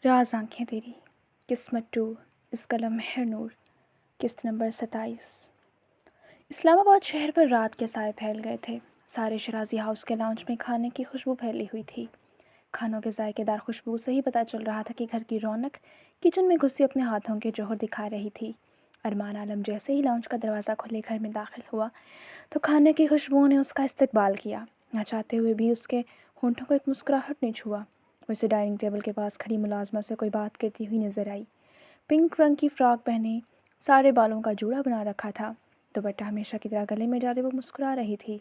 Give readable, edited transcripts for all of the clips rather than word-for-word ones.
راز آنکھیں تیری قسمت ٹور اس قلم مہر نور قسط نمبر 27۔ اسلام آباد شہر پر رات کے سائے پھیل گئے تھے۔ سارے شرازی ہاؤس کے لاؤنج میں کھانے کی خوشبو پھیلی ہوئی تھی۔ کھانوں کے ذائقے دار خوشبو سے ہی پتہ چل رہا تھا کہ گھر کی رونق کچن میں گھسی اپنے ہاتھوں کے جوہر دکھا رہی تھی۔ ارمان عالم جیسے ہی لاؤنج کا دروازہ کھولے گھر میں داخل ہوا تو کھانے کی خوشبوؤں نے اس کا استقبال کیا۔ نہ چاہتے ہوئے بھی اس کے ہونٹوں کو ایک مسکراہٹ نے چھوا۔ اسے ڈائننگ ٹیبل کے پاس کھڑی ملازمہ سے کوئی بات کرتی ہوئی نظر آئی۔ پنک رنگ کی فراک پہنے سارے بالوں کا جوڑا بنا رکھا تھا، دوپٹہ ہمیشہ کی طرح گلے میں ڈالے وہ مسکرا رہی تھی۔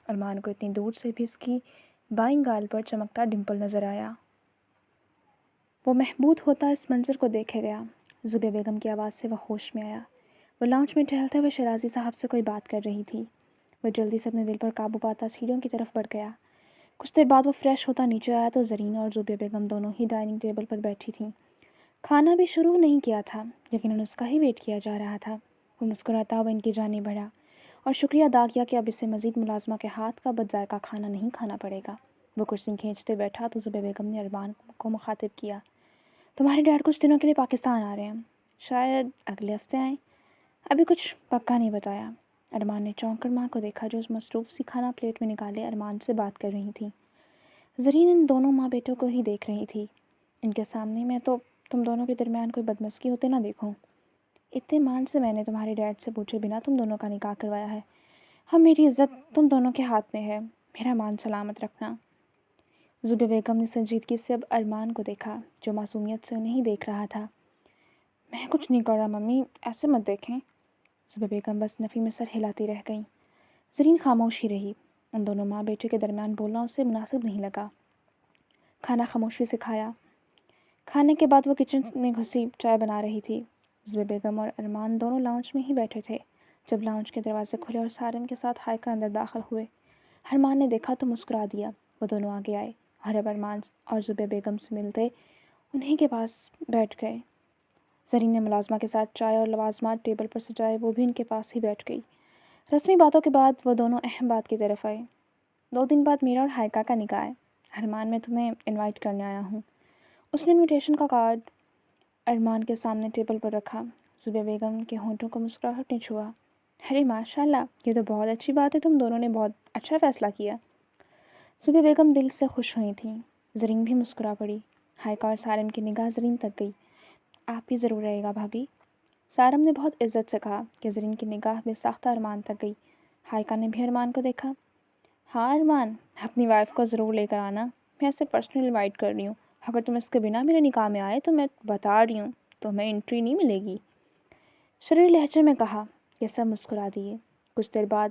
ارمان کو اتنی دور سے بھی اس کی بائیں گال پر چمکتا ڈمپل نظر آیا۔ وہ محبوط ہوتا اس منظر کو دیکھے گیا۔ زبیہ بیگم کی آواز سے وہ ہوش میں آیا۔ وہ لاؤنج میں ٹہلتے ہوئے شرازی صاحب سے کوئی بات کر رہی تھی۔ وہ جلدی سے اپنے دل پر قابو پاتا سیڑھیوں کی طرف بڑھ گیا۔ کچھ دیر بعد وہ فریش ہوتا نیچے آیا تو زرین اور زبیہ بیگم دونوں ہی ڈائننگ ٹیبل پر بیٹھی تھیں۔ کھانا بھی شروع نہیں کیا تھا، یقیناً اس کا ہی ویٹ کیا جا رہا تھا۔ وہ مسکراتا ہوا ان کی جانب بڑھا اور شکریہ ادا کیا کہ اب اسے مزید ملازمہ کے ہاتھ کا بد ذائقہ کھانا نہیں کھانا پڑے گا۔ وہ کرسی کھینچتے بیٹھا تو زبیہ بیگم نے ارمان کو مخاطب کیا، تمہارے ڈیڈ کچھ دنوں کے لیے پاکستان آ رہے ہیں، شاید اگلے ہفتے آئیں، ابھی کچھ پکا نہیں بتایا۔ ارمان نے چونک کر ماں کو دیکھا جو مصروف سی کھانا پلیٹ میں نکالے ارمان سے بات کر رہی تھی۔ زرین ان دونوں ماں بیٹوں کو ہی دیکھ رہی تھی۔ ان کے سامنے میں تو تم دونوں کے درمیان کوئی بدمزگی ہوتے نہ دیکھوں۔ اتنے مان سے میں نے تمہارے ڈیڈ سے پوچھے بنا تم دونوں کا نکاح کروایا ہے۔ ہم میری عزت تم دونوں کے ہاتھ میں ہے، میرا مان سلامت رکھنا۔ زبیہ بیگم نے سنجیدگی سے اب ارمان کو دیکھا جو معصومیت سے انہیں دیکھ رہا تھا۔ میں کچھ نہیں کر رہا ممی، ایسے مت دیکھیں۔ زبیہ بیگم بس نفی میں سر ہلاتی رہ گئیں۔ زرین خاموش ہی رہی۔ ان دونوں ماں بیٹے کے درمیان بولنا اسے مناسب نہیں لگا۔ کھانا خاموشی سے کھایا۔ کھانے کے بعد وہ کچن میں گھسی چائے بنا رہی تھی۔ زبیہ بیگم اور ارمان دونوں لاؤنج میں ہی بیٹھے تھے۔ جب لاؤنج کے دروازے کھلے اور سارم کے ساتھ ہائیکا اندر داخل ہوئے، ارمان نے دیکھا تو مسکرا دیا۔ وہ دونوں آگے آئے اور اب ارمان اور زبیہ بیگم سے ملتے انہیں کے پاس بیٹھ گئے۔ زرین نے ملازمہ کے ساتھ چائے اور لوازمات ٹیبل پر سجائے، وہ بھی ان کے پاس ہی بیٹھ گئی۔ رسمی باتوں کے بعد وہ دونوں اہم بات کی طرف آئے۔ 2 دن بعد میرا اور ہائیکا کا نکاح ہے، ارمان میں تمہیں انوائٹ کرنے آیا ہوں۔ اس نے انویٹیشن کا کارڈ ارمان کے سامنے ٹیبل پر رکھا۔ زبیہ بیگم کے ہونٹوں کو مسکراہٹ نے چھوا۔ ارے ماشاء اللہ، یہ تو بہت اچھی بات ہے، تم دونوں نے بہت اچھا فیصلہ کیا۔ زبیہ بیگم دل سے خوش ہوئی تھیں۔ زرین بھی مسکرا پڑی۔ ہائیکا اور سارم کی نگاہ زرین تک گئی۔ آپ بھی ضرور رہے گا بھابھی۔ سارم نے بہت عزت سے کہا کہ زرین کی نگاہ بے ساختہ ارمان تک گئی۔ ہائیکا نے بھی ارمان کو دیکھا۔ ہاں ارمان، اپنی وائف کو ضرور لے کر آنا، میں اسے پرسنل انوائٹ کر رہی ہوں۔ اگر تم اس کے بنا میرے نکاح میں آئے تو میں بتا رہی ہوں تمہیں انٹری نہیں ملے گی۔ شریر لہجے میں کہا۔ یہ سب مسکرا دیے۔ کچھ دیر بعد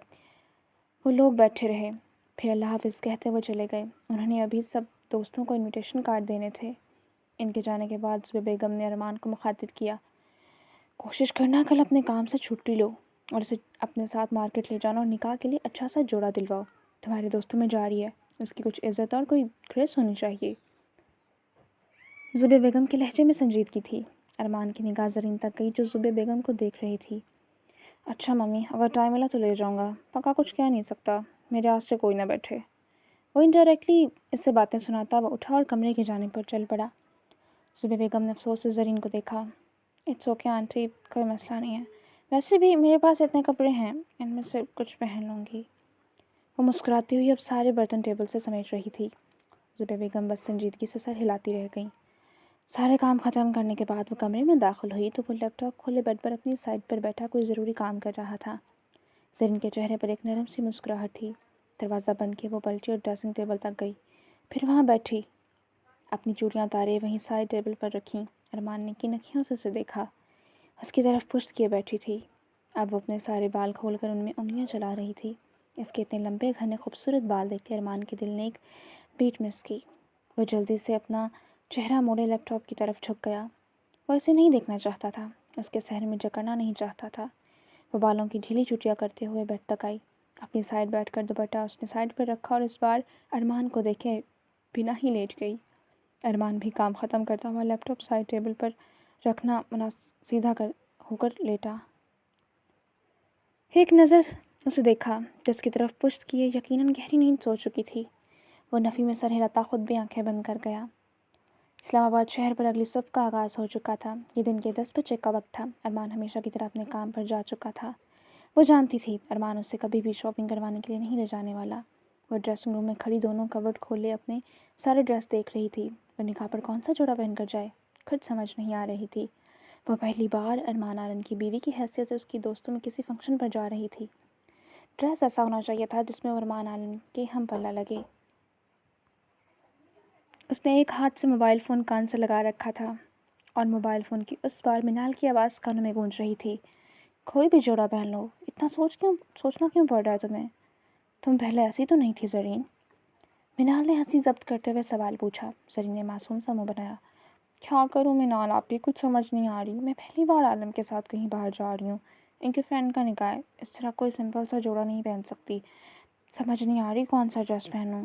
وہ لوگ بیٹھے رہے، پھر اللہ حافظ کہتے وہ چلے گئے۔ انہوں نے ابھی سب دوستوں کو انویٹیشن کارڈ دینے تھے۔ ان کے جانے کے بعد زبیہ بیگم نے ارمان کو مخاطب کیا، کوشش کرنا کل اپنے کام سے چھٹی لو اور اسے اپنے ساتھ مارکیٹ لے جانا اور نکاح کے لیے اچھا سا جوڑا دلواؤ۔ تمہارے دوستوں میں جا رہی ہے، اس کی کچھ عزت اور کوئی گریس ہونی چاہیے۔ زبیہ بیگم کے لہجے میں سنجیدگی تھی۔ ارمان کی نگاہ زرین تک گئی جو زبیہ بیگم کو دیکھ رہی تھی۔ اچھا ممی، اگر ٹائم ملا تو لے جاؤں گا، پکا کچھ کہہ نہیں سکتا، میرے آس سے کوئی نہ بیٹھے۔ وہ انڈائریکٹلی اس سے باتیں سناتا وہ اٹھا اور کمرے کی جانب پر چل پڑا۔ زبیہ بیگم نے افسوس سے زرین کو دیکھا۔ اٹس اوکے آنٹی، کوئی مسئلہ نہیں ہے، ویسے بھی میرے پاس اتنے کپڑے ہیں، ان میں سے کچھ پہن لوں گی۔ وہ مسکراتی ہوئی اب سارے برتن ٹیبل سے سمیٹ رہی تھی۔ زبیہ بیگم بس سنجیدگی سے سر ہلاتی رہ گئیں۔ سارے کام ختم کرنے کے بعد وہ کمرے میں داخل ہوئی تو وہ لیپ ٹاپ کھولے بیڈ پر اپنی سائڈ پر بیٹھا کوئی ضروری کام کر رہا تھا۔ زرین کے چہرے پر ایک نرم سی مسکراہٹ تھی۔ دروازہ بند کیے وہ پلٹی اور ڈریسنگ ٹیبل تک گئی، پھر وہاں بیٹھی، اپنی چوڑیاں اتارے وہیں سائڈ ٹیبل پر رکھیں۔ ارمان نے کن اکھیوں سے اسے دیکھا۔ اس کی طرف پشت کیے بیٹھی تھی۔ اب وہ اپنے سارے بال کھول کر ان میں انگلیاں چلا رہی تھی۔ اس کے اتنے لمبے گھنے خوبصورت بال دیکھ کے ارمان کے دل نے ایک بیٹ مس کی۔ وہ جلدی سے اپنا چہرہ موڑے لیپ ٹاپ کی طرف جھک گیا۔ وہ اسے نہیں دیکھنا چاہتا تھا، اس کے صحن میں جکڑنا نہیں چاہتا تھا۔ وہ بالوں کی ڈھیلی چوٹیاں کرتے ہوئے بیڈ تک آئی۔ اپنی سائڈ بیٹھ کر دوپٹہ اس نے سائڈ پر رکھا اور اس بار ارمان کو دیکھے بنا ہی لیٹ گئی۔ ارمان بھی کام ختم کرتا ہوا لیپ ٹاپ سائڈ ٹیبل پر رکھنا سیدھا ہو کر لیٹا۔ ایک نظر اسے دیکھا جس کی طرف پشت کیے یقیناً گہری نیند سو چکی تھی۔ وہ نفی میں سر ہلاتا خود بھی آنکھیں بند کر گیا۔ اسلام آباد شہر پر اگلی صبح کا آغاز ہو چکا تھا۔ یہ دن کے 10 بجے کا وقت تھا۔ ارمان ہمیشہ کی طرح اپنے کام پر جا چکا تھا۔ وہ جانتی تھی ارمان اسے کبھی بھی شاپنگ کروانے کے لیے نہیں لے جانے والا۔ وہ ڈریسنگ روم میں کھڑی دونوں کبرڈ کھولے اپنے سارے ڈریس دیکھ رہی تھی۔ وہ نکاح پر کون سا جوڑا پہن کر جائے، خود سمجھ نہیں آ رہی تھی۔ وہ پہلی بار ارمان عالم کی بیوی کی حیثیت سے اس کی دوستوں میں کسی فنکشن پر جا رہی تھی۔ ڈریس ایسا ہونا چاہیے تھا جس میں ارمان عالم کے ہم پلہ لگے۔ اس نے ایک ہاتھ سے موبائل فون کان سے لگا رکھا تھا اور موبائل فون کی اس بار منال کی آواز کانوں میں گونج رہی تھی۔ کوئی بھی جوڑا پہن لو، اتنا سوچنا کیوں پڑ رہا ہے تمہیں؟ تم پہلے ایسی تو نہیں تھی زرین۔ منال نے ہنسی ضبط کرتے ہوئے سوال پوچھا۔ زرین نے معصوم سا منہ بنایا۔ کیا کروں منال، آپ بھی کچھ سمجھ نہیں آ رہی۔ میں پہلی بار عالم کے ساتھ کہیں باہر جا رہی ہوں، ان کے فرینڈ کا نکاح ہے، اس طرح کوئی سمپل سا جوڑا نہیں پہن سکتی۔ سمجھ نہیں آ رہی کون سا ڈریس پہنوں۔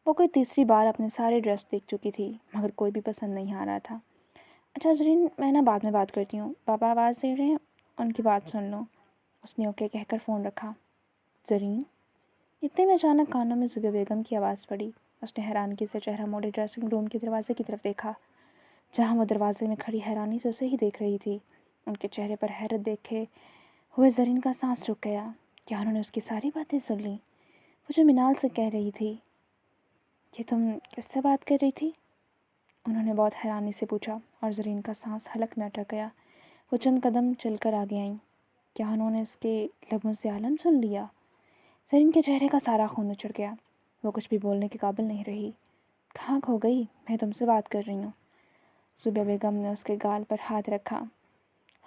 وہ کوئی تیسری بار اپنے سارے ڈریس دیکھ چکی تھی مگر کوئی بھی پسند نہیں آ رہا تھا۔ اچھا زرین، میں بعد میں بات کرتی ہوں، پاپا آواز دے رہے ہیں، ان کی بات سن لو۔ اس نے اوکے کہہ کر فون رکھا۔ زرین، اتنے میں اچانک کانوں میں زبیہ بیگم کی آواز پڑی۔ اس نے حیرانگی سے چہرہ موڑے ڈریسنگ روم کے دروازے کی طرف دیکھا، جہاں وہ دروازے میں کھڑی حیرانی سے اسے ہی دیکھ رہی تھی۔ ان کے چہرے پر حیرت دیکھے ہوئے زرین کا سانس رک گیا۔ کیا انہوں نے اس کی ساری باتیں سن لیں؟ وہ جو منال سے کہہ رہی تھی، کہ تم کس سے بات کر رہی تھی؟ انہوں نے بہت حیرانی سے پوچھا اور زرین کا سانس حلق میں اٹک گیا۔ وہ چند قدم چل کر آگے آئیں۔ کیا انہوں نے اس کے لبوں سے عالم سن لیا؟ زرین کے چہرے کا سارا خون اچڑ گیا۔ وہ کچھ بھی بولنے کے قابل نہیں رہی۔ کہاں کھو گئی؟ میں تم سے بات کر رہی ہوں۔ زبیہ بیگم نے اس کے گال پر ہاتھ رکھا۔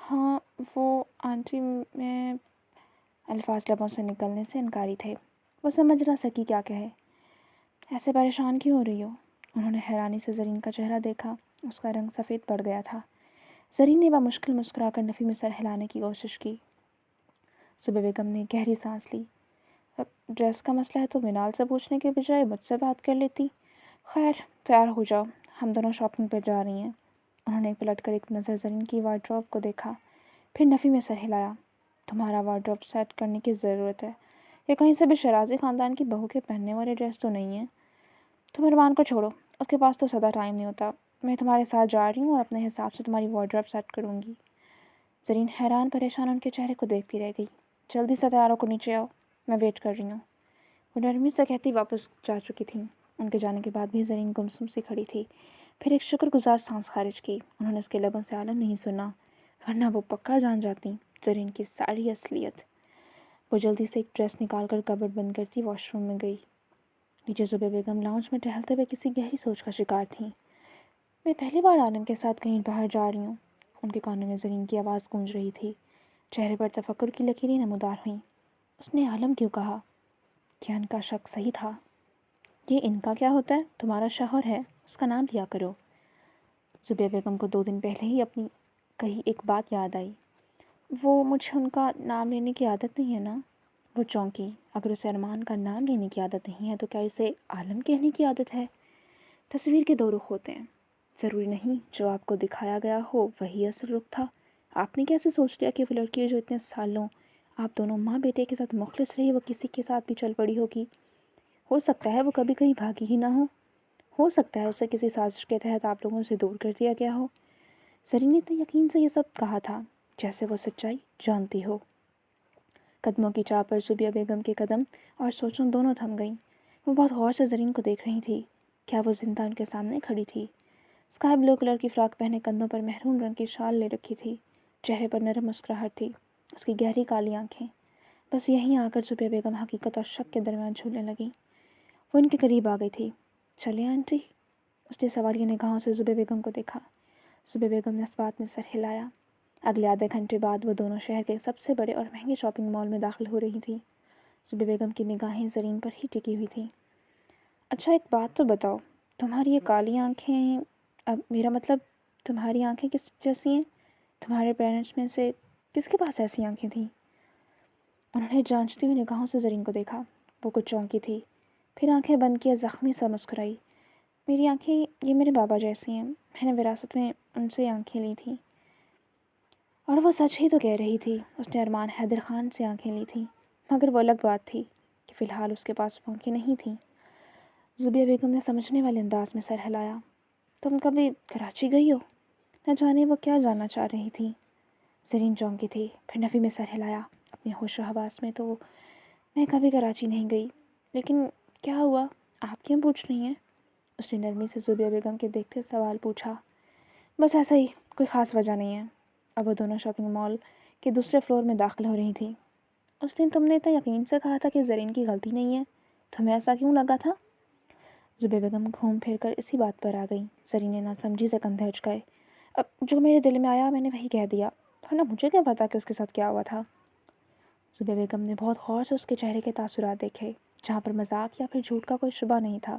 ہاں وہ آنٹی، میں الفاظ لبوں سے نکلنے سے انکاری تھے۔ وہ سمجھ نہ سکی کیا کہے۔ ایسے پریشان کیوں ہو رہی ہو؟ انہوں نے حیرانی سے زرین کا چہرہ دیکھا۔ اس کا رنگ سفید پڑ گیا تھا۔ زرین نے بمشکل مسکرا کر نفی میں سر ہلانے کی کوشش کی۔ زبیہ بیگم نے گہری سانس لی۔ اب ڈریس کا مسئلہ ہے تو منال سے پوچھنے کے بجائے مجھ سے بات کر لیتی۔ خیر، تیار ہو جاؤ، ہم دونوں شاپنگ پر جا رہی ہیں۔ انہوں نے پلٹ کر ایک نظر زرین کی وارڈروب کو دیکھا، پھر نفی میں سر ہلایا۔ تمہارا وارڈروب سیٹ کرنے کی ضرورت ہے۔ یہ کہیں سے بھی شرازی خاندان کی بہو کے پہننے والے ڈریس تو نہیں ہیں۔ تم ارمان کو چھوڑو، اس کے پاس تو سدا ٹائم نہیں ہوتا۔ میں تمہارے ساتھ جا رہی ہوں اور اپنے حساب سے تمہاری وارڈروب سیٹ کروں گی۔ زرین حیران پریشان ان کے چہرے کو دیکھتی رہ گئی۔ جلدی سے تیار ہو کر نیچے آؤ، میں ویٹ کر رہی ہوں۔ وہ نرمی سے کہتی واپس جا چکی تھیں۔ ان کے جانے کے بعد بھی زرین گمسم سی کھڑی تھی، پھر ایک شکر گزار سانس خارج کی۔ انہوں نے اس کے لبوں سے عالم نہیں سنا، ورنہ وہ پکا جان جاتی زرین کی ساری اصلیت۔ وہ جلدی سے ایک ڈریس نکال کر کبرڈ بند کرتی واش روم میں گئی۔ نیچے زبیہ بیگم لاؤنج میں ٹہلتے ہوئے کسی گہری سوچ کا شکار تھیں۔ میں پہلی بار عالم کے ساتھ کہیں باہر جا رہی ہوں۔ ان کے کانوں میں زرین کی آواز گونج رہی تھی۔ چہرے پر تفکر کی لکیریں نمودار ہوئیں۔ اس نے عالم کیوں کہا؟ کیا ان کا شک صحیح تھا؟ یہ ان کا کیا ہوتا ہے؟ تمہارا شوہر ہے، اس کا نام لیا کرو۔ زبیہ بیگم کو 2 دن پہلے ہی اپنی کہی ایک بات یاد آئی۔ وہ مجھے ان کا نام لینے کی عادت نہیں ہے نا۔ وہ چونکی۔ اگر اسے ارمان کا نام لینے کی عادت نہیں ہے تو کیا اسے عالم کہنے کی عادت ہے؟ تصویر کے 2 رخ ہوتے ہیں، ضروری نہیں جو آپ کو دکھایا گیا ہو وہی اصل رخ تھا۔ آپ نے کیسے سوچ لیا کہ وہ لڑکی جو اتنے سالوں آپ دونوں ماں بیٹے کے ساتھ مخلص رہی وہ کسی کے ساتھ بھی چل پڑی ہوگی؟ ہو سکتا ہے وہ کبھی کہیں بھاگی ہی نہ ہو سکتا ہے اسے کسی سازش کے تحت آپ لوگوں سے دور کر دیا گیا ہو۔ زرین نے اتنے یقین سے یہ سب کہا تھا جیسے وہ سچائی جانتی ہو۔ قدموں کی چاپ پر زبیہ بیگم کے قدم اور سوچوں دونوں تھم گئیں۔ وہ بہت غور سے زرین کو دیکھ رہی تھی۔ کیا وہ زندہ ان کے سامنے کھڑی تھی؟ اسکائی بلو کلر کی فراک پہنے، کندھوں پر مہرون رنگ کی شال لے رکھی تھی، چہرے پر نرم مسکراہٹ تھی، اس کی گہری کالی آنکھیں۔ بس یہیں آ کر زبیہ بیگم حقیقت اور شک کے درمیان جھولنے لگیں۔ وہ ان کے قریب آ گئی تھی۔ چلے آنٹی؟ اس نے سوالیہ نگاہوں سے زبیہ بیگم کو دیکھا۔ زبیہ بیگم نے اس بات میں سر ہلایا۔ اگلے آدھے گھنٹے بعد وہ دونوں شہر کے سب سے بڑے اور مہنگے شاپنگ مال میں داخل ہو رہی تھیں۔ زبیہ بیگم کی نگاہیں زرین پر ہی ٹکی ہوئی تھیں۔ اچھا ایک بات تو بتاؤ، تمہاری یہ کالی آنکھیں، اب میرا مطلب تمہاری آنکھیں کس جیسی ہیں؟ تمہارے پیرنٹس میں سے کس کے پاس ایسی آنکھیں تھیں؟ انہوں نے جانچتی ہوئی نگاہوں سے زرین کو دیکھا۔ وہ کچھ چونکی تھی، پھر آنکھیں بند کیے زخمی سا مسکرائی۔ میری آنکھیں یہ میرے بابا جیسی ہیں، میں نے وراثت میں ان سے آنکھیں لی تھیں۔ اور وہ سچ ہی تو کہہ رہی تھی، اس نے ارمان حیدر خان سے آنکھیں لی تھیں، مگر وہ الگ بات تھی کہ فی الحال اس کے پاس وہ آنکھیں نہیں تھیں۔ زبیہ بیگم نے سمجھنے والے انداز میں سر ہلایا۔ تم کبھی کراچی گئی ہو؟ نہ جانے وہ کیا جاننا چاہ رہی تھی۔ زرین چونکی تھی، پھر نفی میں سر ہلایا اپنے ہوش و حواس میں۔ تو میں کبھی کراچی نہیں گئی، لیکن کیا ہوا؟ آپ کیوں پوچھ رہی ہیں؟ اس نے نرمی سے زوبیہ بیگم کے دیکھتے سوال پوچھا۔ بس ایسا ہی، کوئی خاص وجہ نہیں ہے۔ اب وہ دونوں شاپنگ مال کے دوسرے فلور میں داخل ہو رہی تھیں۔ اس دن تم نے اتنا یقین سے کہا تھا کہ زرین کی غلطی نہیں ہے، تمہیں ایسا کیوں لگا تھا؟ زوبیہ بیگم گھوم پھر کر اسی بات پر آ گئیں۔ زرین نے ناسمجھی سے کندھے اچکائے۔ اب جو میرے دل میں آیا میں نے وہی کہہ دیا، ورنہ مجھے کیا پتا کہ اس کے ساتھ کیا ہوا تھا۔ زوبیہ بیگم نے بہت غور سے اس کے چہرے کے تاثرات دیکھے، جہاں پر مذاق یا پھر جھوٹ کا کوئی شبہ نہیں تھا۔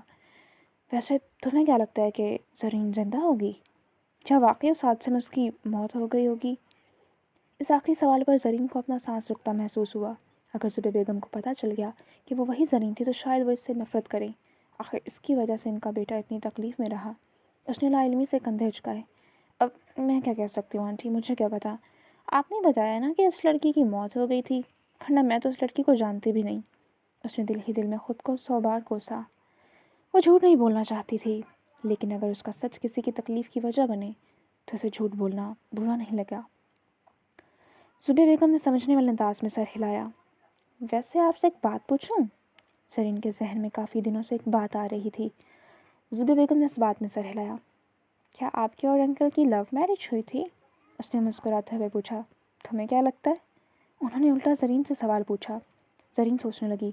ویسے تمہیں کیا لگتا ہے کہ زرین زندہ ہوگی؟ کیا واقعی اس حادثے میں اس کی موت ہو گئی ہوگی؟ اس آخری سوال پر زرین کو اپنا سانس رکتا محسوس ہوا۔ اگر زوبیہ بیگم کو پتہ چل گیا کہ وہ وہی زرین تھی تو شاید وہ اس سے نفرت کریں۔ آخر اس کی وجہ سے ان کا بیٹا اتنی تکلیف میں رہا۔ اس نے لا علمی سے کندھے اچکائے۔ اب میں کیا کہہ سکتی ہوں آنٹی، مجھے کیا پتا؟ آپ نے بتایا نا کہ اس لڑکی کی موت ہو گئی تھی، ورنہ میں تو اس لڑکی کو جانتی بھی نہیں۔ اس نے دل ہی دل میں خود کو 100 بار کوسا۔ وہ جھوٹ نہیں بولنا چاہتی تھی، لیکن اگر اس کا سچ کسی کی تکلیف کی وجہ بنے تو اسے جھوٹ بولنا برا نہیں لگا۔ زوبیہ بیگم نے سمجھنے والے انداز میں سر ہلایا۔ ویسے آپ سے ایک بات پوچھوں؟ زرین کے ذہن میں کافی دنوں سے ایک بات آ رہی تھی۔ زوبیہ بیگم نے اس بات میں سر ہلایا۔ کیا آپ کے اور انکل کی لو میرج ہوئی تھی؟ اس نے مسکراتے ہوئے پوچھا۔ تمہیں کیا لگتا ہے؟ انہوں نے الٹا زرین سے سوال پوچھا۔ زرین سوچنے لگی۔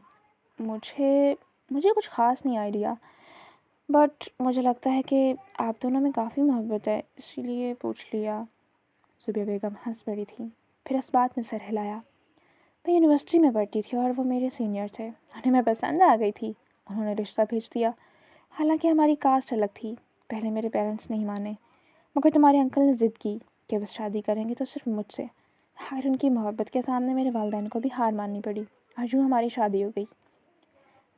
مجھے کچھ خاص نہیں آئیڈیا، بٹ مجھے لگتا ہے کہ آپ دونوں میں کافی محبت ہے، اسی لیے پوچھ لیا۔ زوبیہ بیگم ہنس پڑی تھی، پھر اس بات میں سر ہلایا۔ میں یونیورسٹی میں پڑھتی تھی اور وہ میرے سینئر تھے، انہیں میں پسند آ گئی تھی، انہوں نے رشتہ بھیج دیا۔ حالانکہ ہماری کاسٹ الگ تھی، پہلے میرے پیرنٹس نہیں مانے، مگر تمہارے انکل نے ضد کی کہ بس شادی کریں گے تو صرف مجھ سے۔ آخر ان کی محبت کے سامنے میرے والدین کو بھی ہار ماننی پڑی اور یوں ہماری شادی ہو گئی۔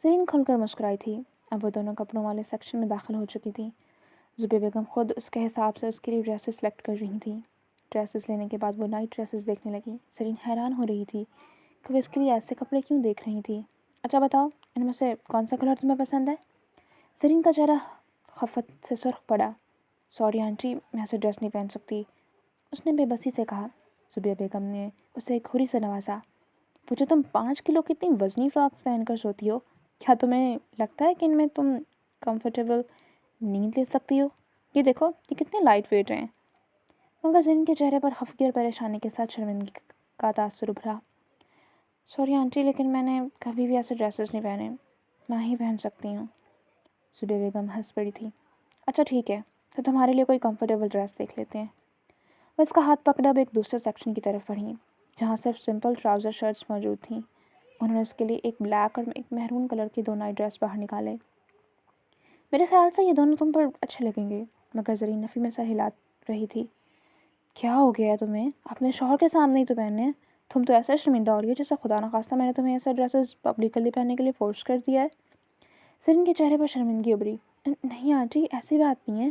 زرین کھل کر مسکرائی تھی۔ اب وہ دونوں کپڑوں والے سیکشن میں داخل ہو چکی تھیں۔ زوبیہ بیگم خود اس کے حساب سے اس کے لیے ڈریسز سلیکٹ کر رہی تھیں۔ ڈریسز لینے کے بعد وہ نائٹ ڈریسز دیکھنے لگی۔ زرین حیران ہو رہی تھی کہ وہ اس کے لیے ایسے کپڑے کیوں دیکھ رہی تھی۔ اچھا بتاؤ، ان میں سے کون سا کلر تمہیں پسند ہے؟ زرین کا چہرہ خفت سے سرخ پڑا۔ سوری آنٹی، میں ایسے ڈریس نہیں پہن سکتی، اس نے بے بسی سے کہا۔ زوبیہ بیگم نے اسے ایک گھوری سے نوازا۔ وہ جو تم 5 کلو کی اتنی وزنی فراکس پہن کر سوتی ہو، کیا تمہیں لگتا ہے کہ ان میں تم کمفرٹیبل نیند لے سکتی ہو؟ یہ دیکھو، یہ کتنے لائٹ ویٹ ہیں۔ مگر زرین کے چہرے پر خفگی اور پریشانی کے ساتھ شرمندگی کا تاثر ابھرا۔ سوری آنٹی، لیکن میں نے کبھی بھی ایسے ڈریسز نہیں پہنے، نہ ہی پہن سکتی ہوں۔ زوبیہ بیگم ہنس پڑی تھی۔ اچھا ٹھیک ہے، تو تمہارے لیے کوئی کمفرٹیبل ڈریس دیکھ لیتے ہیں۔ وہ اس کا ہاتھ پکڑا اب ایک دوسرے سیکشن کی طرف بڑھیں، جہاں صرف سمپل ٹراؤزر شرٹس موجود تھیں۔ انہوں نے اس کے لیے ایک بلیک اور ایک میرون کلر کی 2 نائٹ ڈریس باہر نکالے۔ میرے خیال سے یہ دونوں تم پر اچھے لگیں گے، مگر زرین نفی میں سر ہلا رہی تھی۔ کیا ہو گیا ہے تمہیں؟ اپنے شوہر کے سامنے ہی تو پہننے ہیں، تم تو ایسا شرمندہ ہو رہی ہو جیسے خدا نخواستہ میں نے تمہیں ایسے ڈریسز پبلکلی پہننے کے لیے فورس کر دیا ہے۔ زرین کے چہرے پر شرمندگی ابھری۔ نہیں آنٹی، ایسی بات نہیں ہے۔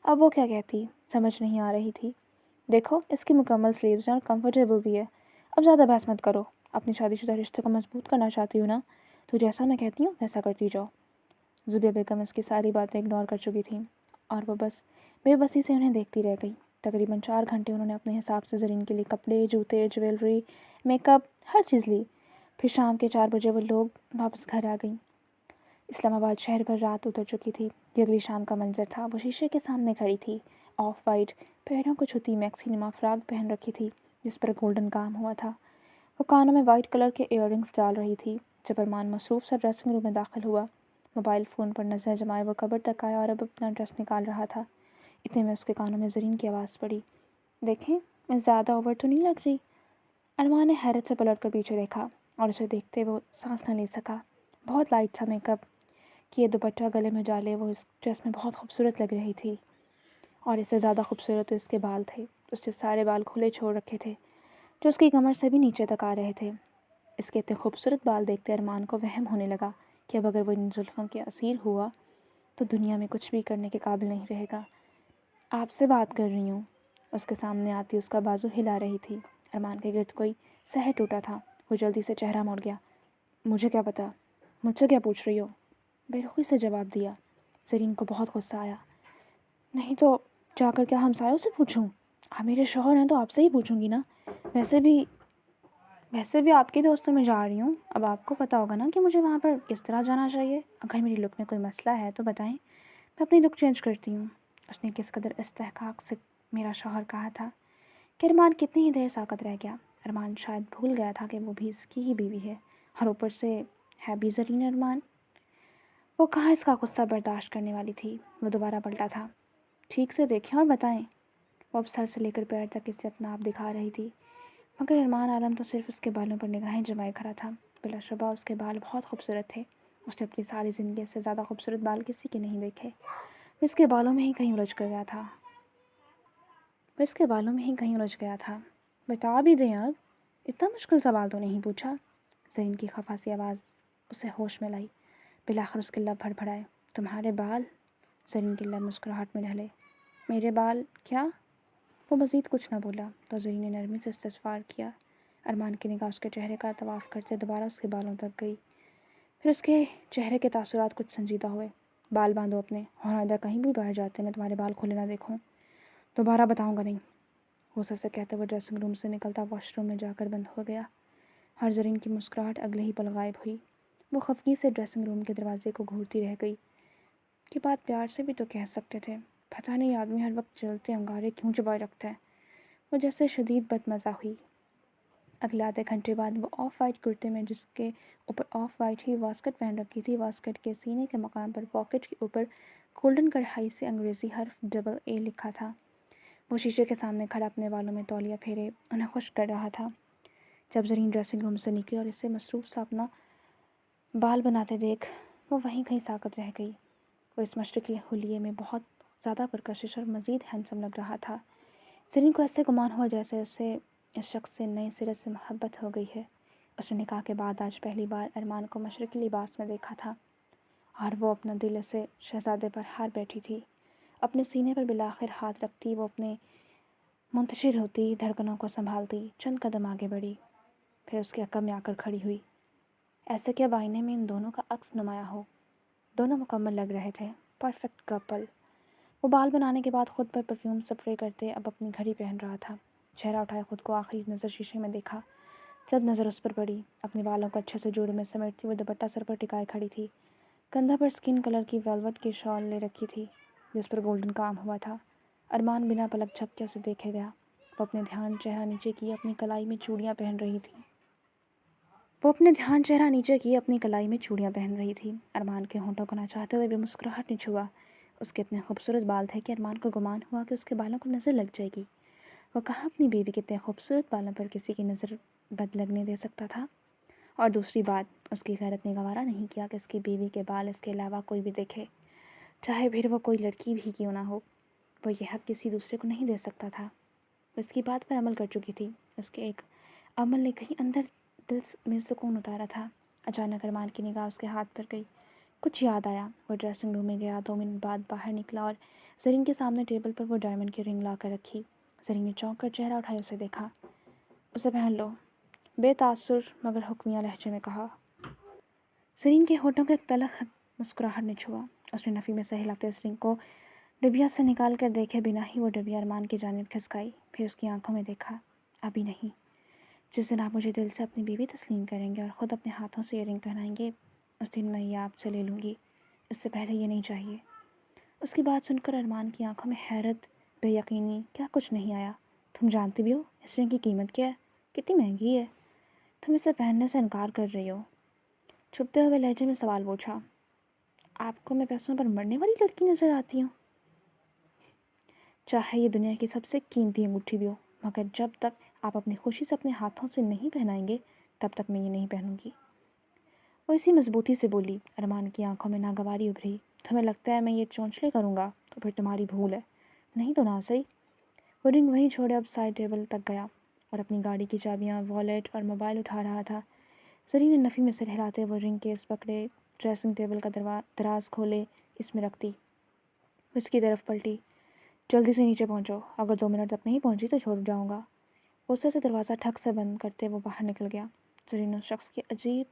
اب وہ کیا کہتی سمجھ نہیں آ رہی تھی۔ دیکھو، اس کی مکمل سلیوز ہیں اور کمفرٹیبل بھی ہے۔ اب زیادہ بحث مت کرو، اپنی شادی شدہ رشتے کو مضبوط کرنا چاہتی ہوں نا، تو جیسا میں کہتی ہوں ویسا کرتی جاؤ۔ زوبیہ بیگم اس کی ساری باتیں اگنور کر چکی تھیں اور وہ بس بے بسی سے انہیں دیکھتی رہ گئی۔ تقریباً 4 گھنٹے انہوں نے اپنے حساب سے زرین کے لیے کپڑے، جوتے، جویلری، میک اپ، ہر چیز لی۔ پھر شام کے 4 بجے وہ لوگ واپس گھر آ گئیں۔ اسلام آباد شہر پر رات اتر چکی تھی۔ یہ اگلی شام کا منظر تھا۔ وہ شیشے کے سامنے کھڑی تھی، آف وائٹ پیروں کو چھوتی میکسی نما فراک پہن رکھی تھی جس پر گولڈن کام ہوا تھا۔ وہ کانوں میں وائٹ کلر کے ایئر رنگس ڈال رہی تھی جب ارمان مصروف سا ڈریسنگ روم میں داخل ہوا۔ موبائل فون پر نظر جمائے وہ کبر تک آیا اور اب اپنا ڈریس نکال رہا تھا۔ اتنے میں اس کے کانوں میں زرین کی آواز پڑی۔ دیکھیں، میں زیادہ اوور تو نہیں لگ رہی؟ ارمان نے حیرت سے پلٹ کر پیچھے دیکھا اور اسے دیکھتے وہ سانس نہ لے سکا۔ بہت لائٹ سا میک اپ کیے، دوپٹہ گلے میں ڈالے، وہ اس ڈریس میں بہت خوبصورت لگ رہی تھی۔ اور اس سے زیادہ خوبصورت تو اس کے بال تھے۔ اس نے سارے بال کھلے چھوڑ رکھے تھے جو اس کی کمر سے بھی نیچے تک آ رہے تھے۔ اس کے اتنے خوبصورت بال دیکھتے ارمان کو وہم ہونے لگا کہ اب اگر وہ ان زلفوں کے اسیر ہوا تو دنیا میں کچھ بھی کرنے کے قابل نہیں رہے گا۔ آپ سے بات کر رہی ہوں، اس کے سامنے آتی اس کا بازو ہلا رہی تھی۔ ارمان کے گرد کوئی سحر ٹوٹا تھا۔ وہ جلدی سے چہرہ موڑ گیا۔ مجھے کیا پتا، مجھ سے کیا پوچھ رہی ہو؟ بے رخی سے جواب دیا۔ زرین کو بہت غصہ آیا۔ نہیں تو جا کر کیا ہمسایوں سے پوچھوں؟ آپ میرے شوہر ہیں تو آپ سے ہی پوچھوں گی نا. ویسے بھی آپ کے دوستوں میں جا رہی ہوں. اب آپ کو پتہ ہوگا نا کہ مجھے وہاں پر کس طرح جانا چاہیے. اگر میری لک میں کوئی مسئلہ ہے تو بتائیں، میں اپنی لک چینج کرتی ہوں. اس نے کس قدر استحقاق سے میرا شوہر کہا تھا کہ ارمان کتنی ہی دیر ساکت رہ گیا. ارمان شاید بھول گیا تھا کہ وہ بھی اس کی ہی بیوی ہے، اور اوپر سے ہے بھی زرین ارمان. وہ کہاں اس کا غصہ برداشت کرنے والی تھی. وہ دوبارہ پلٹا تھا. ٹھیک سے دیکھیں اور بتائیں. وہ اب سر سے لے کر پیر تک اسے اپنا آپ دکھا رہی تھی، مگر ارمان عالم تو صرف اس کے بالوں پر نگاہیں جمائے کھڑا تھا. بلا شبہ اس کے بال بہت خوبصورت تھے. اس نے اپنی ساری زندگی سے زیادہ خوبصورت بال کسی کے نہیں دیکھے. وہ اس کے بالوں میں ہی کہیں الجھ گیا تھا. بتا بھی دیں اب، اتنا مشکل سوال تو نہیں پوچھا. زرین کی خفا سی آواز اسے ہوش میں لائی. بالآخر اس کے لب پھڑپھڑائے. تمہارے بال؟ زرین کے لب مسکراہٹ میں ڈھلے. میرے بال کیا؟ وہ مزید کچھ نہ بولا تو زرین نے نرمی سے استفسار کیا. ارمان کی نگاہ اس کے چہرے کا طواف کرتے دوبارہ اس کے بالوں تک گئی. پھر اس کے چہرے کے تاثرات کچھ سنجیدہ ہوئے. بال باندھو اپنے، اور آئندہ کہیں بھی باہر جاتے میں تمہارے بال کھلے نہ دیکھوں. دوبارہ بتاؤں گا نہیں. غصے سے کہتے ہوئے ڈریسنگ روم سے نکلتا واش روم میں جا کر بند ہو گیا. اور زرین کی مسکراہٹ اگلے ہی پل غائب ہوئی. وہ خفگی سے ڈریسنگ روم کے دروازے کو گھورتی رہ گئی. یہ بات پیار سے بھی تو کہہ سکتے تھے. پتہ نہیں آدمی ہر وقت جلتے انگارے کیوں چبائے رکھتا ہے. وہ جیسے شدید بدمزہ ہوئی. اگلے آدھے گھنٹے بعد وہ آف وائٹ کرتے میں جس کے اوپر آف وائٹ ہی واسکٹ پہن رکھی تھی، واسکٹ کے سینے کے مقام پر پاکٹ کے اوپر گولڈن کڑھائی سے انگریزی حرف AA لکھا تھا. وہ شیشے کے سامنے کھڑا اپنے بالوں میں تولیہ پھیرے انہیں خشک کر رہا تھا. جب زرین ڈریسنگ روم سے نکلی اور اسے مصروف سا اپنا بال بناتے دیکھ وہ وہیں کہیں ساکت رہ گئی. وہ اس مشرقی حلیے میں بہت زیادہ پرکشش اور مزید ہینڈسم لگ رہا تھا. زرین کو ایسے گمان ہوا جیسے اسے اس شخص سے نئے سرے سے محبت ہو گئی ہے. اس نے نکاح کے بعد آج پہلی بار ارمان کو مشرقی لباس میں دیکھا تھا، اور وہ اپنا دل اسے شہزادے پر ہار بیٹھی تھی. اپنے سینے پر بالآخر ہاتھ رکھتی وہ اپنے منتشر ہوتی دھڑکنوں کو سنبھالتی چند قدم آگے بڑھی. پھر اس کے عقب میں آ کر کھڑی ہوئی. ایسے کہ اب آئینے میں ان دونوں کا عکس نمایاں ہو. دونوں مکمل لگ رہے تھے، پرفیکٹ کپل. وہ بال بنانے کے بعد خود پر پرفیوم سپرے کرتے اب اپنی گھڑی پہن رہا تھا. چہرہ اٹھائے خود کو آخری نظر شیشے میں دیکھا. جب نظر اس پر پڑی، اپنے بالوں کو اچھے سے جوڑے میں سمیٹتی وہ دوپٹہ سر پر ٹکائے کھڑی تھی. کندھا پر اسکن کلر کی ویلوٹ کی شال لے رکھی تھی جس پر گولڈن کام ہوا تھا. ارمان بنا پلک جھپکے اسے دیکھے گیا. وہ اپنے دھیان چہرہ نیچے کی اپنی کلائی میں چوڑیاں پہن رہی تھی. ارمان کے ہونٹوں کو نہ چاہتے ہوئے بھی مسکراہٹ نے چھوا. اس کے اتنے خوبصورت بال تھے کہ ارمان کو گمان ہوا کہ اس کے بالوں کو نظر لگ جائے گی. وہ کہاں اپنی بیوی کے اتنے خوبصورت بالوں پر کسی کی نظر بد لگنے دے سکتا تھا. اور دوسری بات، اس کی غیرت نے گوارا نہیں کیا کہ اس کی بیوی کے بال اس کے علاوہ کوئی بھی دیکھے، چاہے پھر وہ کوئی لڑکی بھی کیوں نہ ہو. وہ یہ حق کسی دوسرے کو نہیں دے سکتا تھا. وہ اس کی بات پر عمل کر چکی تھی. اس کے ایک عمل نے کہیں اندر دل میں سکون اتارا تھا. اچانک ارمان کی نگاہ اس کے ہاتھ پر گئی. کچھ یاد آیا. وہ ڈریسنگ روم میں گیا. 2 منٹ بعد باہر نکلا اور زرین کے سامنے ٹیبل پر وہ ڈائمنڈ کی رنگ لا کر رکھی. زرین نے چونک کر چہرہ اٹھائے اسے دیکھا. اسے پہن لو، بے تاثر مگر حکمیہ لہجے میں کہا. زرین کے ہونٹوں کو ایک تلخ مسکراہٹ نے چھوا. اس نے نفی میں سے ہلاتے اس رنگ کو ڈبیا سے نکال کر دیکھے بنا ہی وہ ڈبیا ارمان کی جانب کھسکائی. پھر اس کی آنکھوں میں دیکھا. ابھی نہیں. جس دن آپ مجھے دل سے اپنی بیوی تسلیم کریں گے اور خود اپنے ہاتھوں سے یہ رنگ پہنائیں گے، اس دن میں یہ آپ سے لے لوں گی. اس سے پہلے یہ نہیں چاہیے. اس کی بات سن کر ارمان کی آنکھوں میں حیرت، بے یقینی، کیا کچھ نہیں آیا. تم جانتی بھی ہو اس رنگ کی قیمت کیا ہے؟ کتنی مہنگی ہے؟ تم اسے پہننے سے انکار کر رہی ہو. چھپتے ہوئے لہجے میں سوال پوچھا. آپ کو میں پیسوں پر مرنے والی لڑکی نظر آتی ہوں؟ چاہے یہ دنیا کی سب سے قیمتی انگوٹھی بھی ہو، مگر جب تک آپ اپنی خوشی سے اپنے ہاتھوں سے نہیں پہنائیں گے تب تک میں یہ نہیں پہنوں گی. وہ اسی مضبوطی سے بولی. ارمان کی آنکھوں میں ناگواری ابھری. تمہیں لگتا ہے میں یہ چونچلے کروں گا تو پھر تمہاری بھول ہے، نہیں تو نہ صحیح. وہ رنگ وہیں چھوڑے اب سائڈ ٹیبل تک گیا اور اپنی گاڑی کی چابیاں، والیٹ اور موبائل اٹھا رہا تھا. زرین نے نفی میں سر ہلاتے وہ رنگ کیس پکڑے، ڈریسنگ ٹیبل کا دراز کھولے، اس میں رکھ دی. اس کی طرف پلٹی. جلدی سے نیچے پہنچو، اگر 2 منٹ تک نہیں پہنچی تو چھوڑ جاؤں گا. غصے سے دروازہ ٹھک سے بند کرتے وہ باہر نکل گیا. زرین اس شخص کی عجیب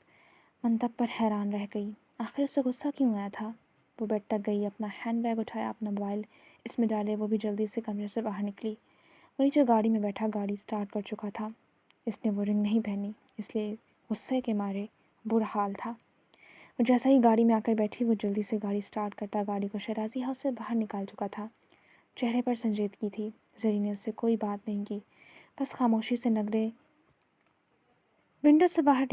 منطق پر حیران رہ گئی. آخر اسے غصہ کیوں آیا تھا؟ وہ بیڈ تک گئی، اپنا ہینڈ بیگ اٹھایا، اپنا موبائل اس میں ڈالے وہ بھی جلدی سے کمرے سے باہر نکلی۔ وہ نیچے گاڑی میں بیٹھا گاڑی سٹارٹ کر چکا تھا۔ اس نے وہ رنگ نہیں پہنی، اس لیے غصے کے مارے برا حال تھا۔ وہ جیسا ہی گاڑی میں آ کر بیٹھی وہ جلدی سے گاڑی سٹارٹ کرتا گاڑی کو شیرازی ہاؤس سے باہر نکال چکا تھا۔ چہرے پر سنجیدگی تھی۔ زرین نے اس سے کوئی بات نہیں کی، بس خاموشی سے نظریں ونڈو سے باہر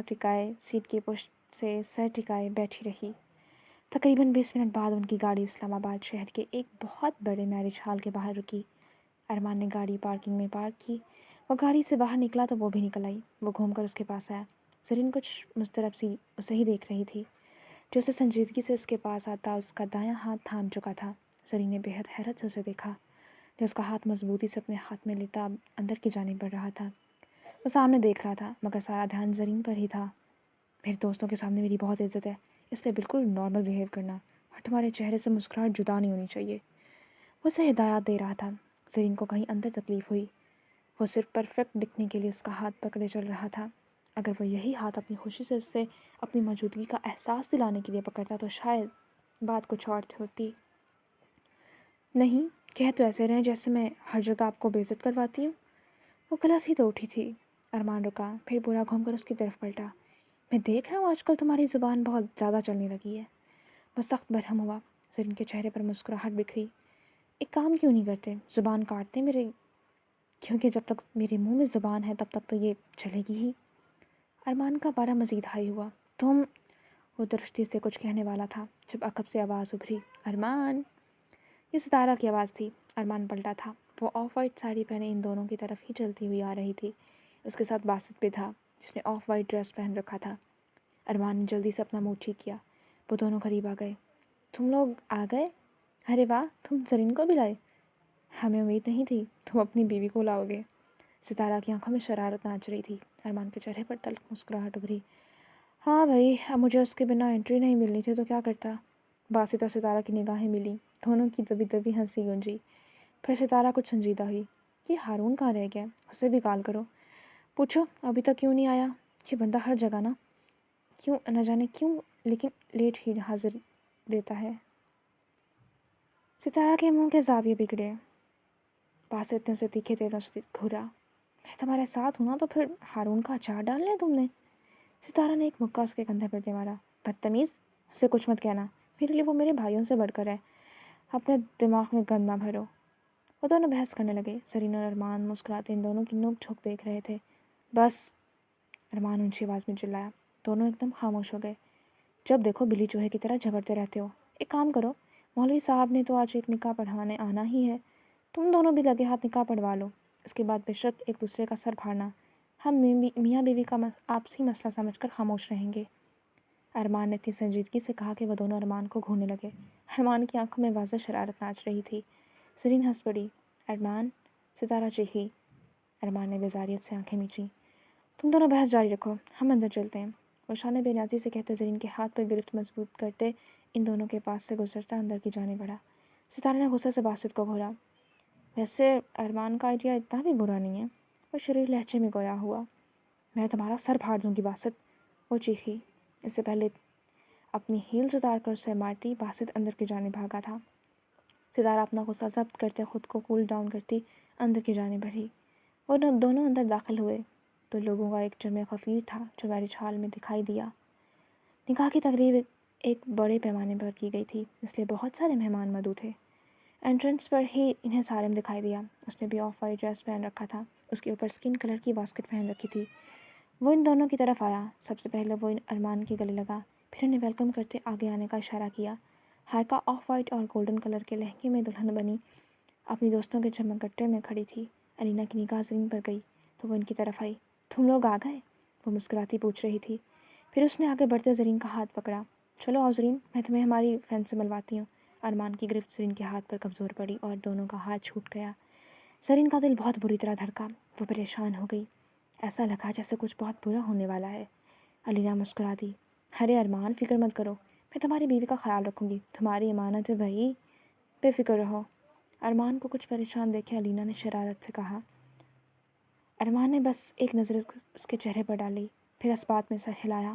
ٹکائے سیٹ کی پشت سے سر ٹکائے بیٹھی رہی۔ تقریباً 20 منٹ بعد ان کی گاڑی اسلام آباد شہر کے ایک بہت بڑے میرج ہال کے باہر رکی۔ ارمان نے گاڑی پارکنگ میں پارک کی۔ وہ گاڑی سے باہر نکلا تو وہ بھی نکل آئی۔ وہ گھوم کر اس کے پاس آیا۔ زرین کچھ مضطرب سی اسے ہی دیکھ رہی تھی۔ جو اسے سنجیدگی سے اس کے پاس آتا اس کا دایاں ہاتھ تھام چکا تھا۔ زرین نے بے حد حیرت سے اسے دیکھا، جو اس کا ہاتھ مضبوطی سے اپنے ہاتھ میں لیتا اندر کی جانب بڑھ رہا تھا۔ وہ سامنے دیکھ رہا تھا مگر سارا دھیان زرین پر ہی تھا۔ میرے دوستوں کے سامنے میری بہت عزت ہے، اس لیے بالکل نارمل بیہیو کرنا اور تمہارے چہرے سے مسکراہٹ جدا نہیں ہونی چاہیے۔ وہ اسے ہدایات دے رہا تھا۔ زرین کو کہیں اندر تکلیف ہوئی۔ وہ صرف پرفیکٹ دکھنے کے لیے اس کا ہاتھ پکڑے چل رہا تھا۔ اگر وہ یہی ہاتھ اپنی خوشی سے اس سے اپنی موجودگی کا احساس دلانے کے لیے پکڑتا تو شاید بات کچھ اور ہوتی۔ نہیں، کہہ تو ایسے رہے جیسے میں ہر جگہ آپ کو بے عزت کرواتی ہوں۔ وہ کلاس ہی تو اٹھی تھی۔ ارمان رکا، پھر برا گھوم کر اس کی طرف پلٹا۔ میں دیکھ رہا ہوں آج کل تمہاری زبان بہت زیادہ چلنے لگی ہے۔ وہ سخت برہم ہوا۔ زرین کے چہرے پر مسکراہٹ بکھری۔ ایک کام کیوں نہیں کرتے؟ زبان کاٹتے میرے، کیونکہ جب تک میرے منہ میں زبان ہے تب تک تو یہ چلے گی ہی۔ ارمان کا پارا مزید ہائی ہوا۔ تم، وہ درستی سے کچھ کہنے والا تھا جب عقب سے آواز ابھری، ارمان! یہ ستارہ کی آواز تھی۔ ارمان پلٹا تھا۔ وہ آف وائٹ ساڑی پہنے ان دونوں کی طرف ہی چلتی ہوئی آ رہی تھی۔ اس کے ساتھ باسط بھی تھا، جس نے آف وائٹ ڈریس پہن رکھا تھا۔ ارمان نے جلدی سے اپنا منہ ٹھیک کیا۔ وہ دونوں قریب آ گئے۔ تم لوگ آ گئے؟ ارے واہ، تم زرین کو بھی لائے؟ ہمیں امید نہیں تھی تم اپنی بیوی کو لاؤ گے۔ ستارہ کی آنکھوں میں شرارت ناچ رہی تھی۔ ارمان کے چہرے پر تلخ مسکراہٹ ابھری۔ ہاں بھائی، اب مجھے اس کے بنا انٹری نہیں ملنی تھی تو کیا کرتا۔ باسط اور ستارہ کی نگاہیں ملی۔ دونوں کی دبی دبی ہنسی گونجی۔ پھر ستارہ کچھ سنجیدہ ہوئی۔ یہ ہارون کہاں رہ گیا؟ اسے بھی کال کرو، پوچھو ابھی تک کیوں نہیں آیا۔ یہ بندہ ہر جگہ نہ جانے کیوں لیکن لیٹ ہی حاضر دیتا ہے۔ ستارہ کے منہ کے زاویے بگڑے۔ باسط نے اسے تیکھے تیوروں سے گھورا۔ میں تمہارے ساتھ ہوں نا تو پھر ہارون کا اچار ڈال لیا تم نے۔ ستارہ نے ایک مکہ اس کے کندھے پر دے مارا۔ بدتمیز، اسے کچھ مت کہنا، میرے لیے وہ میرے بھائیوں سے بڑھ کر ہے۔ اپنے دماغ میں گند نہ بھرو۔ وہ دونوں بحث کرنے لگے۔ زرین اور ارمان مسکراتے ان دونوں کی نوک جھوک دیکھ رہے تھے۔ بس، ارمان اونچی آواز میں چلایا۔ دونوں ایک دم خاموش ہو گئے۔ جب دیکھو بلی چوہے کی طرح جھگڑتے رہتے ہو۔ ایک کام کرو، مولوی صاحب نے تو آج ایک نکاح پڑھوانے آنا ہی ہے، تم دونوں بھی لگے ہاتھ نکاح پڑھوا لو۔ اس کے بعد بے شک ایک دوسرے کا سر پھاڑنا، ہم میاں بیوی کا آپسی مسئلہ سمجھ کر خاموش رہیں گے۔ ارمان نے اتنی سنجیدگی سے کہا کہ وہ دونوں ارمان کو گھورنے لگے۔ ارمان کی آنکھوں میں واضح شرارت ناچ رہی تھی۔ زرین ہنس پڑی۔ ارمان! ستارہ چیخی۔ ارمان نے بیزاریت سے آنکھیں میچیں۔ تم دونوں بحث جاری رکھو، ہم اندر چلتے ہیں۔ وہ شانے بے نیازی سے کہتے زرین کے ہاتھ پر گرفت مضبوط کرتے ان دونوں کے پاس سے گزرتا اندر کی جانب بڑھا۔ ستارہ نے غصے سے باسط کو گھورا۔ ویسے ارمان کا آئیڈیا اتنا بھی برا نہیں ہے، وہ شریر لہجے میں گویا ہوا۔ میں تمہارا سر پھاڑ دوں گی باسط، وہ چیخی۔ اس سے پہلے اپنی ہیلز اتار کر اسے مارتی باسط اندر کی جانب بھاگا تھا۔ ستارہ اپنا غصہ ضبط کرتے خود کو کول ڈاؤن کرتی اندر کی جانب بڑھی۔ وہ دونوں اندر داخل ہوئے تو لوگوں کا ایک جمع غفیر تھا جو میرج ہال میں دکھائی دیا۔ نکاح کی تقریب ایک بڑے پیمانے پر کی گئی تھی، اس لیے بہت سارے مہمان مدعو تھے۔ انٹرنس پر ہی انہیں سارم دکھائی دیا۔ اس نے بھی آف وائٹ ڈریس پہن رکھا تھا، اس کے اوپر اسکن کلر کی واسکٹ پہن رکھی تھی۔ وہ ان دونوں کی طرف آیا۔ سب سے پہلے وہ ارمان کے گلے لگا، پھر انہیں ویلکم کرتے آگے آنے کا اشارہ کیا۔ ہائیکا آف وائٹ اور گولڈن کلر کے لہنگے میں دلہن بنی اپنی دوستوں کے جمع گٹر میں کھڑی تھی۔ علینا کی نگاہ زرین پر گئی تو وہ ان کی طرف آئی۔ تم لوگ آ گئے؟ وہ مسکراتی پوچھ رہی تھی۔ پھر اس نے آگے بڑھتے زرین کا ہاتھ پکڑا۔ چلو آؤ زرین، میں تمہیں ہماری فرینڈ سے ملواتی ہوں۔ ارمان کی گرفت زرین کے ہاتھ پر کمزور پڑی اور دونوں کا ہاتھ چھوٹ گیا۔ زرین کا دل بہت بری طرح دھڑکا۔ وہ پریشان ہو گئی۔ ایسا لگا جیسے کچھ بہت برا ہونے والا ہے۔ علینا مسکرا دی۔ ارے ارمان، فکر مت کرو، میں تمہاری بیوی کا خیال رکھوں گی، تمہاری امانت ہے بھائی، بے فکر رہو۔ ارمان کو کچھ پریشان دیکھے علینا نے شرارت سے کہا۔ ارمان نے بس ایک نظر اس کے چہرے پر ڈالی، پھر اس بات میں سر ہلایا۔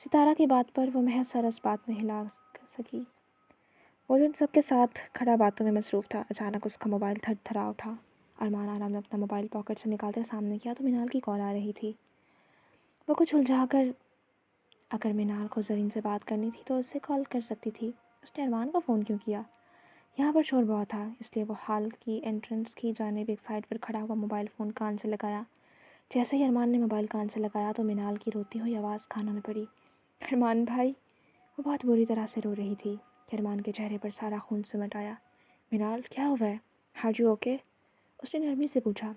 ستارہ کی بات پر وہ محض سر اس بات میں ہلا سکی۔ وہ جو ان سب کے ساتھ کھڑا باتوں میں مصروف تھا، اچانک اس کا موبائل تھر تھرا اٹھا۔ ارمان آرام نے اپنا موبائل پاکٹ سے نکالتے سامنے کیا تو مینال کی کال آ رہی تھی۔ وہ کچھ الجھا کر اگر مینال کو زرین سے بات کرنی تھی تو اسے کال کر سکتی تھی، اس نے ارمان کو فون کیوں کیا؟ یہاں پر شور بہت تھا، اس لیے وہ ہال کی انٹرنس کی جانب ایک سائڈ پر کھڑا ہوا موبائل فون کان سے لگایا۔ جیسے ہی ارمان نے موبائل کان سے لگایا تو مینال کی روتی ہوئی آواز کانوں میں پڑی، ارمان بھائی۔ وہ بہت بری طرح سے رو رہی تھی کہ ارمان کے چہرے پر سارا خون سمٹ آیا۔ مینال کیا ہوا ہے؟ ہاں جی اوکے؟ اس نے نرمی سے پوچھا۔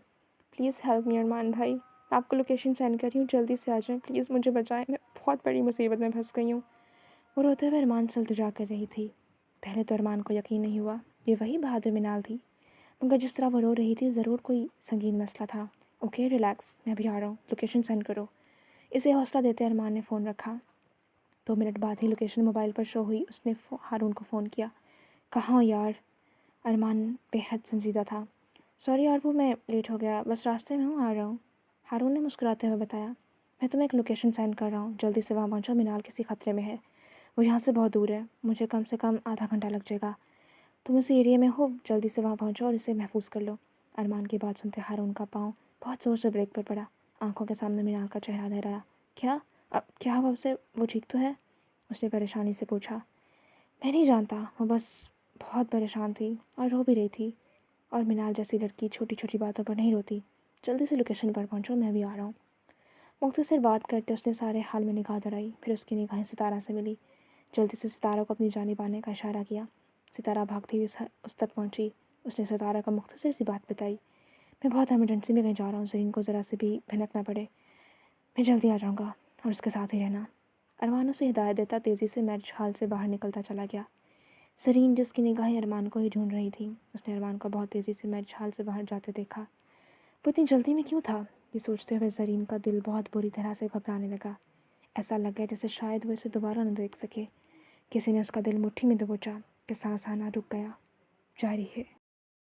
پلیز ہیلپ می ارمان بھائی، میں آپ کو لوکیشن سینڈ کر رہی ہوں، جلدی سے آ جائیں پلیز، مجھے بچائیں، میں بہت بڑی مصیبت میں پھنس گئی ہوں۔ وہ روتے ہوئے ارمان سے التجا کر رہی تھی۔ پہلے تو ارمان کو یقین نہیں ہوا یہ وہی بہادر مینال تھی، مگر جس طرح وہ رو رہی تھی ضرور کوئی سنگین مسئلہ تھا۔ اوکے ریلیکس، میں ابھی آ رہا ہوں، لوکیشن سینڈ کرو۔ اسے حوصلہ دیتے ارمان نے فون رکھا۔ 2 منٹ بعد ہی لوکیشن موبائل پر شو ہوئی۔ اس نے ہارون کو فون کیا۔ کہاں ہو یار؟ ارمان بے حد سنجیدہ تھا۔ سوری یار، وہ میں لیٹ ہو گیا، بس راستے میں ہوں، آ رہا ہوں، ہارون نے مسکراتے ہوئے بتایا۔ میں تمہیں ایک لوکیشن سینڈ کر رہا ہوں، جلدی سے وہاں پہنچو، مینال کسی خطرے میں ہے، وہ یہاں سے بہت دور ہے، مجھے کم سے کم آدھا گھنٹہ لگ جائے گا، تم اسی ایریا میں ہو، جلدی سے وہاں پہنچو اور اسے محفوظ کر لو۔ ارمان کی بات سنتے ہارون کا پاؤں بہت زور سے بریک پر پڑا، آنکھوں کے سامنے مینال کا چہرہ لہرایا۔ کیا ہوا اسے؟ وہ ٹھیک تو ہے؟ اس نے پریشانی سے پوچھا۔ میں نہیں جانتا، وہ بس بہت پریشان تھی اور رو بھی رہی تھی، اور مینال جیسی لڑکی چھوٹی چھوٹی باتوں پر نہیں روتی، جلدی سے لوکیشن پر پہنچو، میں بھی آ رہا ہوں۔ مختصر بات کرتے اس نے سارے حال میں نگاہ دوڑائی، پھر اس کی نگاہیں ستارہ سے ملی۔ جلدی سے ستارہ کو اپنی جانب آنے کا اشارہ کیا۔ ستارہ بھاگتی ہوئی اس تک پہنچی۔ اس نے ستارہ کو مختصر سی بات بتائی۔ میں بہت ایمرجنسی میں کہیں جا رہا ہوں، زرین کو ذرا سے بھی بھنک نہ پڑے، میں جلدی آ جاؤں گا، اور اس کے ساتھ ہی رہنا۔ ارمان اسے ہدایت دیتا تیزی سے میرج ہال سے باہر نکلتا چلا گیا۔ زرین جس کی نگاہیں ارمان کو ہی ڈھونڈ رہی تھی، اس نے ارمان کو بہت تیزی سے میرج ہال سے باہر جاتے دیکھا۔ وہ اتنی جلدی میں کیوں تھا؟ یہ سوچتے ہوئے زرین کا دل بہت بری طرح سے گھبرانے لگا۔ ایسا لگا جیسے شاید وہ اسے دوبارہ نہ دیکھ سکے۔ کسی نے اس کا دل مٹھی میں دبوچا کہ سانس آنا رک گیا۔ جاری ہے۔